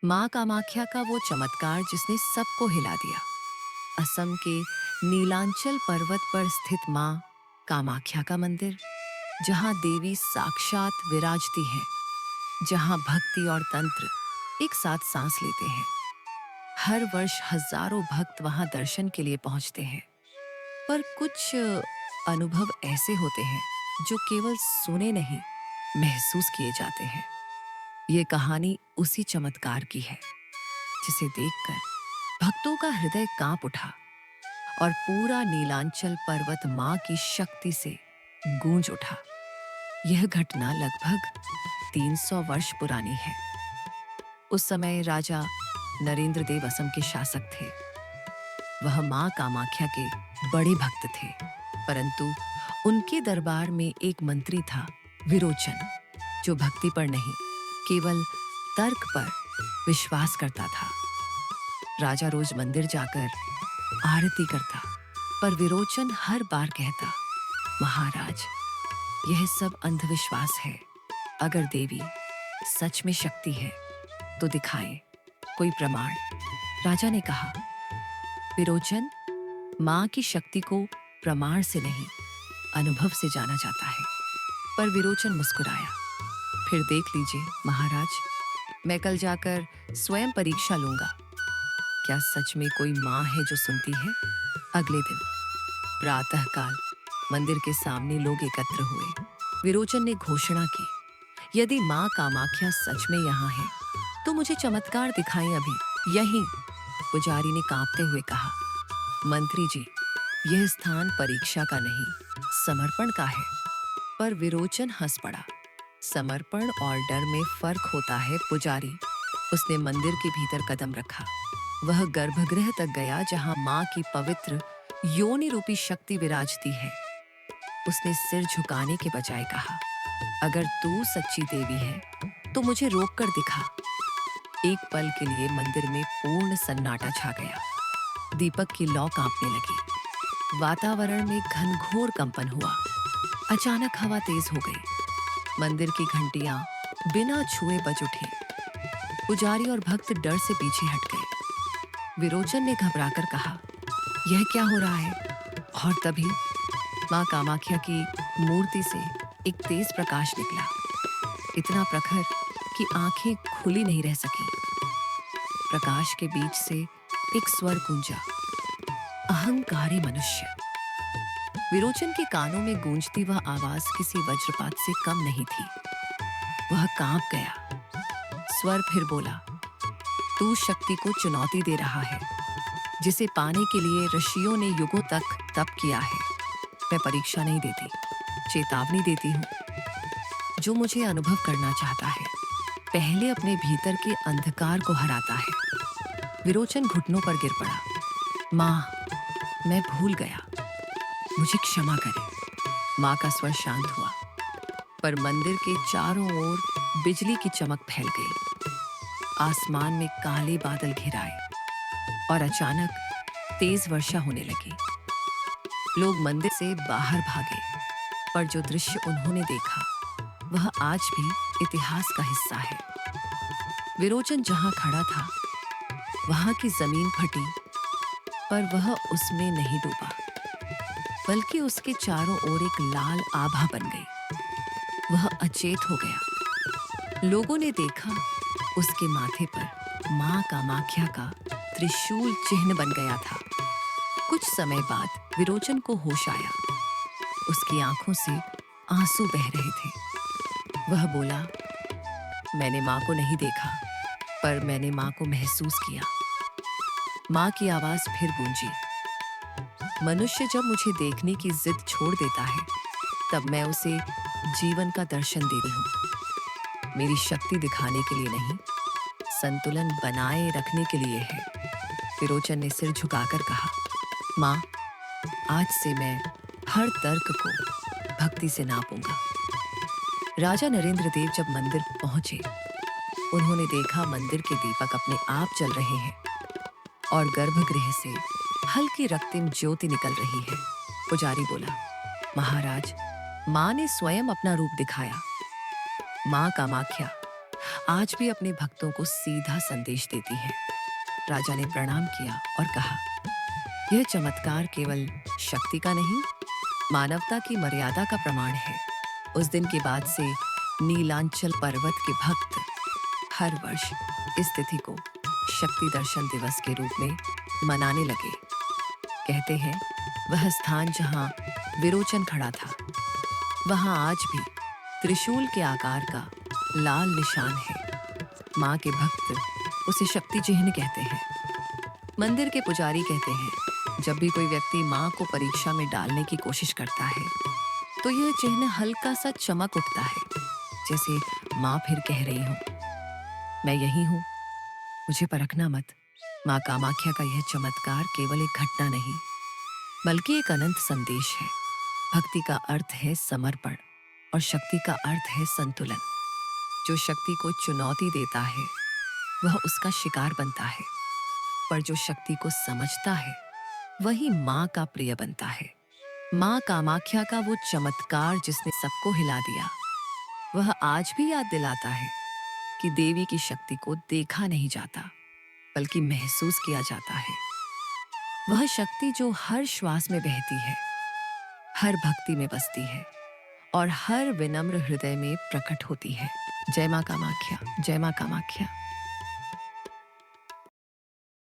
माँ कामाख्या का वो चमत्कार जिसने सबको हिला दिया। असम के नीलांचल पर्वत पर स्थित माँ कामाख्या का मंदिर, जहाँ देवी साक्षात विराजती है, जहाँ भक्ति और तंत्र एक साथ सांस लेते हैं। हर वर्ष हजारों भक्त वहां दर्शन के लिए पहुंचते हैं, पर कुछ अनुभव ऐसे होते हैं जो केवल सुने नहीं, महसूस किए जाते हैं। ये कहानी उसी चमत्कार की है जिसे देखकर भक्तों का हृदय कांप उठा और पूरा नीलांचल पर्वत मां की शक्ति से गूंज उठा। यह घटना लगभग 300 वर्ष पुरानी है। उस समय राजा नरेंद्र देव असम के शासक थे। वह मां कामाख्या के बड़े भक्त थे, परंतु उनके दरबार में एक मंत्री था, विरोचन, जो भक्ति पर नहीं, केवल तर्क पर विश्वास करता था। राजा रोज मंदिर जाकर आरती करता, पर विरोचन हर बार कहता, महाराज, यह सब अंधविश्वास है। अगर देवी सच में शक्ति है तो दिखाएं कोई प्रमाण। राजा ने कहा, विरोचन, मां की शक्ति को प्रमाण से नहीं, अनुभव से जाना जाता है। पर विरोचन मुस्कुराया। फिर देख लीजिए महाराज, मैं कल जाकर स्वयं परीक्षा लूंगा। क्या सच में कोई मां है जो सुनती है? अगले दिन प्रातःकाल मंदिर के सामने लोग एकत्र हुए। विरोचन ने घोषणा की, यदि मां कामाख्या सच में यहाँ है तो मुझे चमत्कार दिखाएं अभी, यहीं। पुजारी ने कांपते हुए कहा, मंत्री जी, यह स्थान परीक्षा का नहीं, समर्पण का है। पर विरोचन हंस पड़ा। समर्पण और डर में फर्क होता है, पुजारी। उसने मंदिर के भीतर कदम रखा। वह गर्भगृह तक गया जहां मां की पवित्र योनि रूपी शक्ति विराजती है। उसने सिर झुकाने के बजाय कहा, अगर तू सच्ची देवी है तो मुझे रोक कर दिखा। एक पल के लिए मंदिर में पूर्ण सन्नाटा छा गया। दीपक की लौ कांपने लगी। वातावरण में घनघोर कंपन हुआ। अचानक हवा तेज हो गई। मंदिर की घंटियां बिना छुए बज उठी। पुजारी और भक्त डर से पीछे हट गए। विरोचन ने घबराकर कहा, यह क्या हो रहा है? और तभी मां कामाख्या की मूर्ति से एक तेज प्रकाश निकला, इतना प्रखर कि आंखें खुली नहीं रह सकी। प्रकाश के बीच से एक स्वर गूंजा, अहंकारी मनुष्य। विरोचन के कानों में गूंजती वह आवाज किसी वज्रपात से कम नहीं थी। वह कांप गया। स्वर फिर बोला, तू शक्ति को चुनौती दे रहा है, जिसे पाने के लिए ऋषियों ने युगों तक तप किया है। मैं परीक्षा नहीं देती, चेतावनी देती हूँ। जो मुझे अनुभव करना चाहता है, पहले अपने भीतर के अंधकार को हराता है। विरोचन घुटनों पर गिर पड़ा। माँ, मैं भूल गया, मुझे क्षमा करें। माँ का स्वर शांत हुआ, पर मंदिर के चारों ओर बिजली की चमक फैल गई। आसमान में काले बादल घिराए और अचानक तेज वर्षा होने लगी। लोग मंदिर से बाहर भागे, पर जो दृश्य उन्होंने देखा वह आज भी इतिहास का हिस्सा है। विरोचन जहां खड़ा था, वहां की जमीन फटी, पर वह उसमें नहीं डूबा, बल्कि उसके चारों ओर एक लाल आभा बन गई। वह अचेत हो गया। लोगों ने देखा, उसके माथे पर मां कामाख्या का त्रिशूल चिन्ह बन गया था। कुछ समय बाद विरोचन को होश आया। उसकी आंखों से आंसू बह रहे थे। वह बोला, मैंने मां को नहीं देखा, पर मैंने मां को महसूस किया। मां की आवाज फिर गूंजी, मनुष्य जब मुझे देखने की जिद छोड़ देता है, तब मैं उसे जीवन का दर्शन देती हूँ। मेरी शक्ति दिखाने के लिए नहीं, संतुलन बनाए रखने के लिए है। विरोचन ने सिर झुकाकर कहा, मां, आज से मैं हर तर्क को भक्ति से नापूंगा। राजा नरेंद्र देव जब मंदिर पहुंचे, उन्होंने देखा मंदिर के दीपक अपने आप जल रहे हैं और गर्भगृह से हल्की रक्तिम ज्योति निकल रही है। पुजारी बोला, महाराज, मां ने स्वयं अपना रूप दिखाया। मां कामाख्या आज भी अपने भक्तों को सीधा संदेश देती है। राजा ने प्रणाम किया और कहा, यह चमत्कार केवल शक्ति का नहीं, मानवता की मर्यादा का प्रमाण है। उस दिन के बाद से नीलांचल पर्वत के भक्त हर वर्ष इस तिथि को शक्ति दर्शन दिवस के रूप में मनाने लगे। कहते हैं, वह स्थान जहां विरोचन खड़ा था, वहां आज भी त्रिशूल के आकार का लाल निशान है। माँ के भक्त उसे शक्ति चिन्ह कहते हैं। मंदिर के पुजारी कहते हैं, जब भी कोई व्यक्ति माँ को परीक्षा में डालने की कोशिश करता है, तो यह चिन्ह हल्का सा चमक उठता है, जैसे माँ फिर कह रही हो, मैं यही हूँ, मुझे परखना मत। माँ कामाख्या का यह चमत्कार केवल एक घटना नहीं, बल्कि एक अनंत संदेश है। भक्ति का अर्थ है समर्पण और शक्ति का अर्थ है संतुलन। जो शक्ति को चुनौती देता है, वह उसका शिकार बनता है, पर जो शक्ति को समझता है, वही माँ का प्रिय बनता है। माँ कामाख्या का वो चमत्कार जिसने सबको हिला दिया, वह आज भी याद दिलाता है कि देवी की शक्ति को देखा नहीं जाता, बल्कि महसूस किया जाता है। वह शक्ति जो हर श्वास में बहती है, हर भक्ति में बसती है और हर विनम्र हृदय में प्रकट होती है। जय माँ कामाख्या, जय माँ कामाख्या।